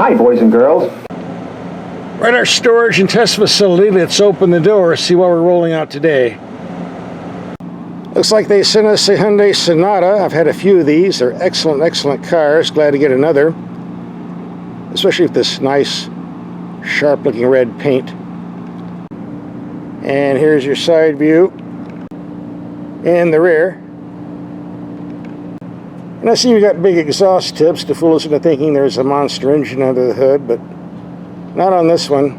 Hi, boys and girls. We're at our storage and test facility. Let's open the door, see what we're rolling out today. Looks like they sent us a Hyundai Sonata. I've had a few of these. They're excellent, excellent cars. Glad to get another. Especially with this nice, sharp-looking red paint. And here's your side view. In the rear. And I see we got big exhaust tips to fool us into thinking there's a monster engine under the hood, but not on this one.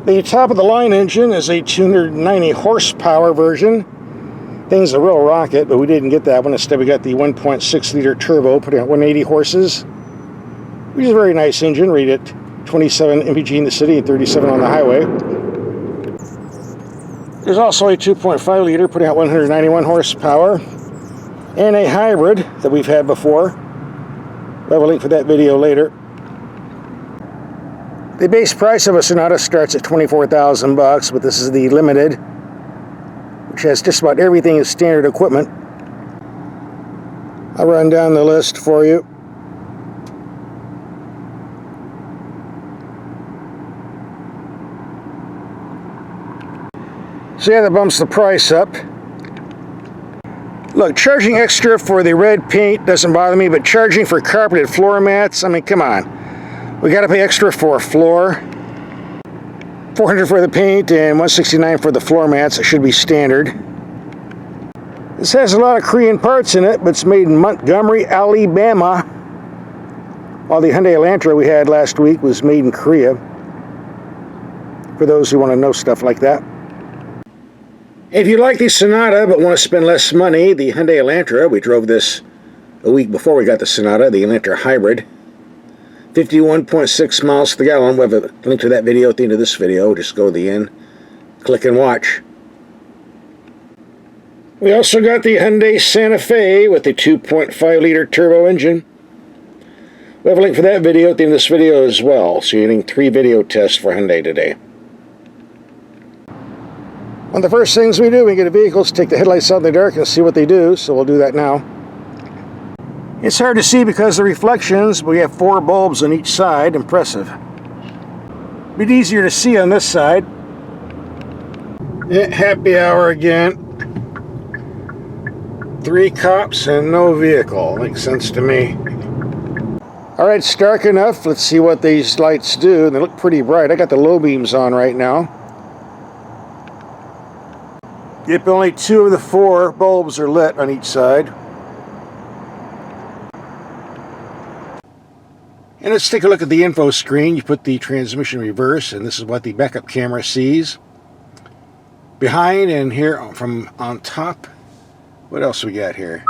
The top of the line engine is a 290 horsepower version. Thing's a real rocket, but we didn't get that one. Instead, we got the 1.6 liter turbo, putting out 180 horses, which is a very nice engine. Rated at 27 mpg in the city and 37 on the highway. There's also a 2.5 liter, putting out 191 horsepower, and a hybrid that we've had before. We'll have a link for that video later. The base price of a Sonata starts at $24,000, but this is the limited, which has just about everything as standard equipment. I'll run down the list for you. So yeah, that bumps the price up. Look, charging extra for the red paint doesn't bother me, but charging for carpeted floor mats, I mean, come on. We gotta pay extra for a floor. $400 for the paint and $169 for the floor mats. It should be standard. This has a lot of Korean parts in it, but it's made in Montgomery, Alabama. While the Hyundai Elantra we had last week was made in Korea. For those who want to know stuff like that. If you like the Sonata but want to spend less money, the Hyundai Elantra, we drove this a week before we got the Sonata, the Elantra Hybrid. 51.6 miles to the gallon. We'll have a link to that video at the end of this video. Just go to the end, click and watch. We also got the Hyundai Santa Fe with the 2.5 liter turbo engine. We'll have a link for that video at the end of this video as well. So you're getting 3 video tests for Hyundai today. One of the first things we do when we get a vehicle is take the headlights out in the dark and see what they do, so we'll do that now. It's hard to see because of the reflections, but we have 4 bulbs on each side. Impressive. Bit easier to see on this side. Yeah, happy hour again. 3 cops and no vehicle. Makes sense to me. Alright, it's dark enough. Let's see what these lights do. They look pretty bright. I got the low beams on right now. Yep, only 2 of the 4 bulbs are lit on each side. And let's take a look at the info screen. You put the transmission reverse, and this is what the backup camera sees. Behind and here from on top. What else we got here?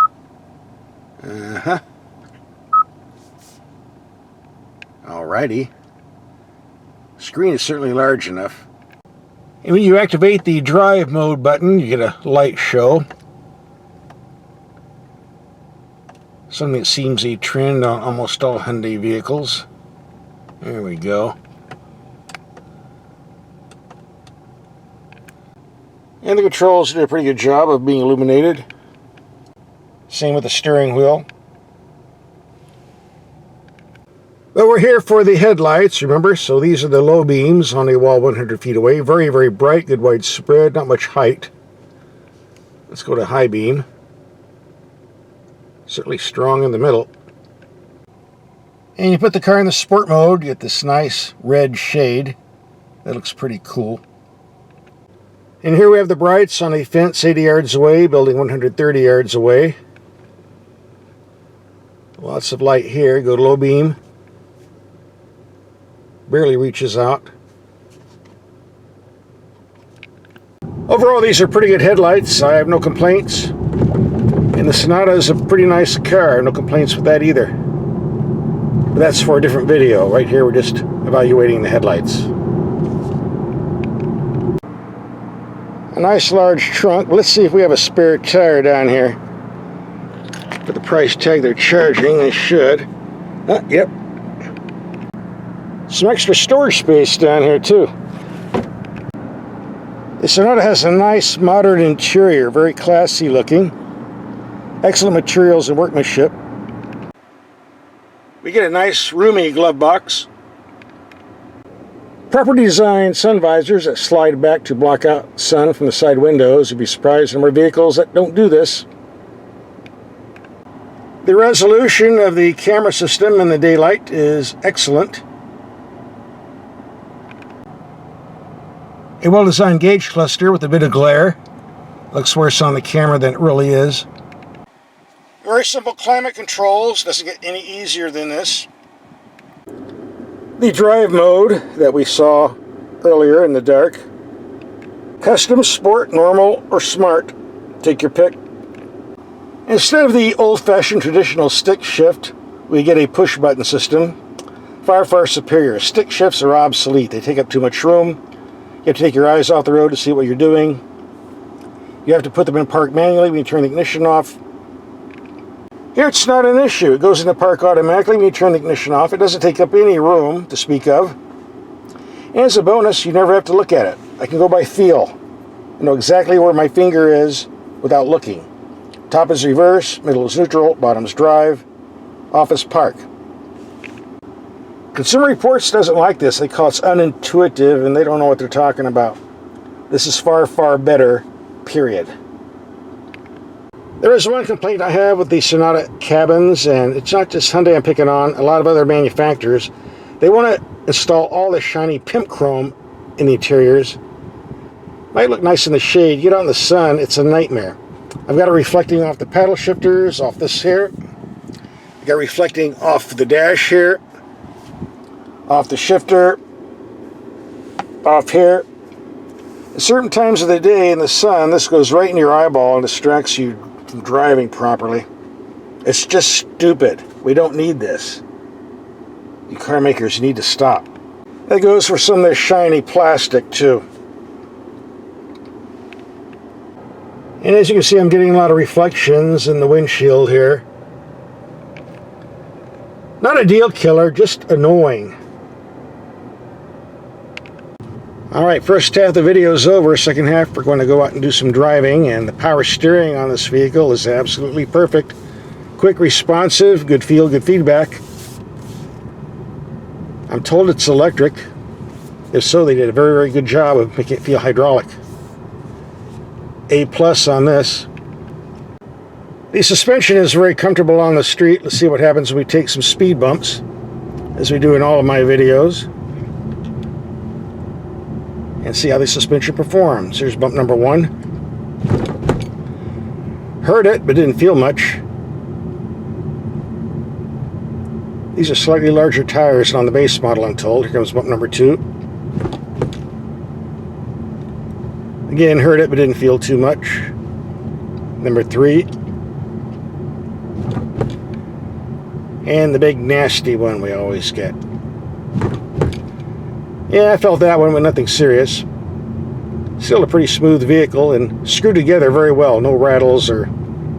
Alrighty. Screen is certainly large enough. And when you activate the drive mode button, you get a light show. Something that seems a trend on almost all Hyundai vehicles. There we go. And the controls did a pretty good job of being illuminated. Same with the steering wheel. But we're here for the headlights, remember? So these are the low beams on a wall 100 feet away. Very, very bright, good widespread, not much height. Let's go to high beam. Certainly strong in the middle. And you put the car in the sport mode, you get this nice red shade. That looks pretty cool. And here we have the brights on a fence 80 yards away, building 130 yards away. Lots of light here. Go to low beam. Barely reaches out. Overall, these are pretty good headlights. I have no complaints. And the Sonata is a pretty nice car. No complaints with that either. But that's for a different video. Right here, we're just evaluating the headlights. A nice large trunk. Let's see if we have a spare tire down here. For the price tag they're charging, they should. Yep. Some extra storage space down here too. The Sonata has a nice modern interior, very classy looking. Excellent materials and workmanship. We get a nice roomy glove box. Properly designed sun visors that slide back to block out sun from the side windows. You'd be surprised at the number of vehicles that don't do this. The resolution of the camera system in the daylight is excellent. A well-designed gauge cluster with a bit of glare. Looks worse on the camera than it really is. Very simple climate controls. Doesn't get any easier than this. The drive mode that we saw earlier in the dark. Custom, Sport, Normal, or Smart. Take your pick. Instead of the old-fashioned traditional stick shift, we get a push-button system. Far, far superior. Stick shifts are obsolete. They take up too much room. You have to take your eyes off the road to see what you're doing. You have to put them in park manually when you turn the ignition off. Here it's not an issue. It goes into park automatically when you turn the ignition off. It doesn't take up any room to speak of. And as a bonus, you never have to look at it. I can go by feel. I know exactly where my finger is without looking. Top is reverse, middle is neutral, bottom is drive, off is park. Consumer Reports doesn't like this. They call it unintuitive, and they don't know what they're talking about. This is far, far better, period. There is one complaint I have with the Sonata cabins, and it's not just Hyundai I'm picking on, a lot of other manufacturers. They want to install all this shiny pimp chrome in the interiors. Might look nice in the shade. Get out in the sun, it's a nightmare. I've got it reflecting off the paddle shifters, off this here. I've got reflecting off the dash here, off the shifter, off here. At certain times of the day in the sun, this goes right in your eyeball and distracts you from driving properly. It's just stupid. We don't need this. You car makers need to stop. That goes for some of this shiny plastic too. And as you can see, I'm getting a lot of reflections in the windshield here. Not a deal killer, just annoying. Alright, first half of the video is over. Second half, we're going to go out and do some driving, and the power steering on this vehicle is absolutely perfect. Quick, responsive, good feel, good feedback. I'm told it's electric. If so, they did a very, very good job of making it feel hydraulic. A+ on this. The suspension is very comfortable on the street. Let's see what happens when we take some speed bumps, as we do in all of my videos, and see how the suspension performs. Here's bump number 1. Heard it, but didn't feel much. These are slightly larger tires than on the base model, I'm told. Here comes bump number 2. Again, heard it, but didn't feel too much. Number 3. And the big nasty one we always get. Yeah, I felt that one, but nothing serious. Still a pretty smooth vehicle and screwed together very well. No rattles or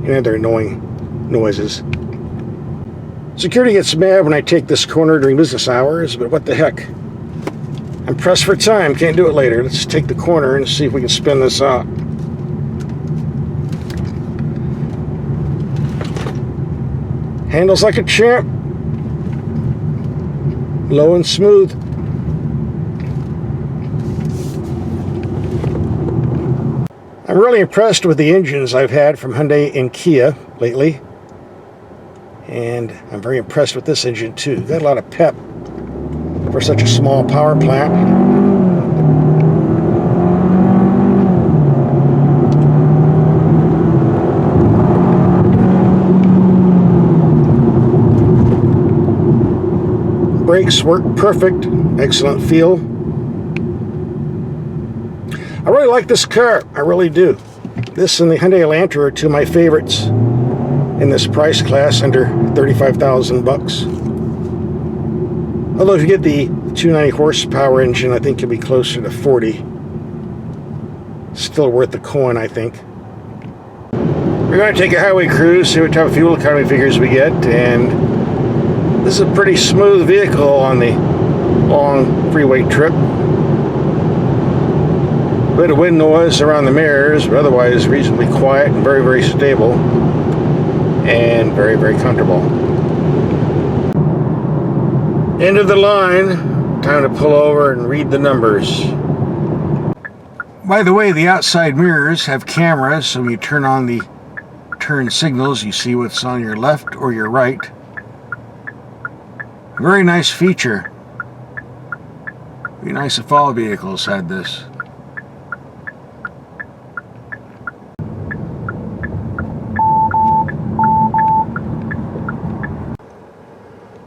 any other annoying noises. Security gets mad when I take this corner during business hours, but what the heck. I'm pressed for time, can't do it later. Let's take the corner and see if we can spin this out. Handles like a champ. Low and smooth. I'm really impressed with the engines I've had from Hyundai and Kia lately. And I'm very impressed with this engine too. Got a lot of pep for such a small power plant. Brakes work perfect. Excellent feel. I really like this car. I really do. This and the Hyundai Elantra are two of my favorites in this price class, under 35,000 bucks. Although if you get the 290 horsepower engine, I think you'll be closer to 40. Still worth the coin, I think. We're going to take a highway cruise, see what type of fuel economy figures we get, and this is a pretty smooth vehicle on the long freeway trip. A bit of wind noise around the mirrors, but otherwise reasonably quiet and very, very stable, and very, very comfortable. End of the line. Time to pull over and read the numbers. By the way, the outside mirrors have cameras, so when you turn on the turn signals, you see what's on your left or your right. Very nice feature. Be nice if all vehicles had this.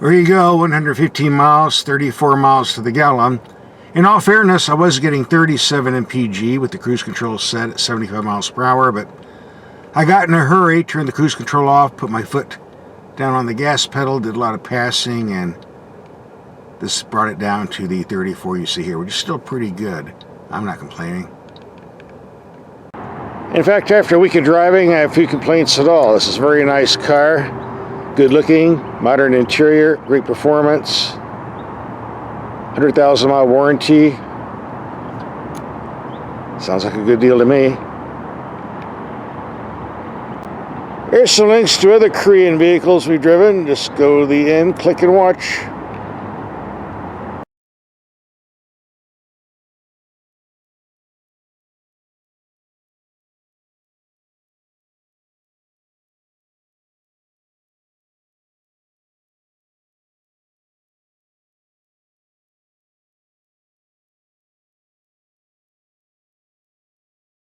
There you go, 115 miles, 34 miles to the gallon. In all fairness, I was getting 37 mpg with the cruise control set at 75 miles per hour, but I got in a hurry, turned the cruise control off, put my foot down on the gas pedal, did a lot of passing, and this brought it down to the 34 you see here, which is still pretty good. I'm not complaining. In fact, after a week of driving, I have few complaints at all. This is a very nice car. Good looking, modern interior, great performance. 100,000 mile warranty. Sounds like a good deal to me. Here's some links to other Korean vehicles we've driven. Just go to the end, click and watch.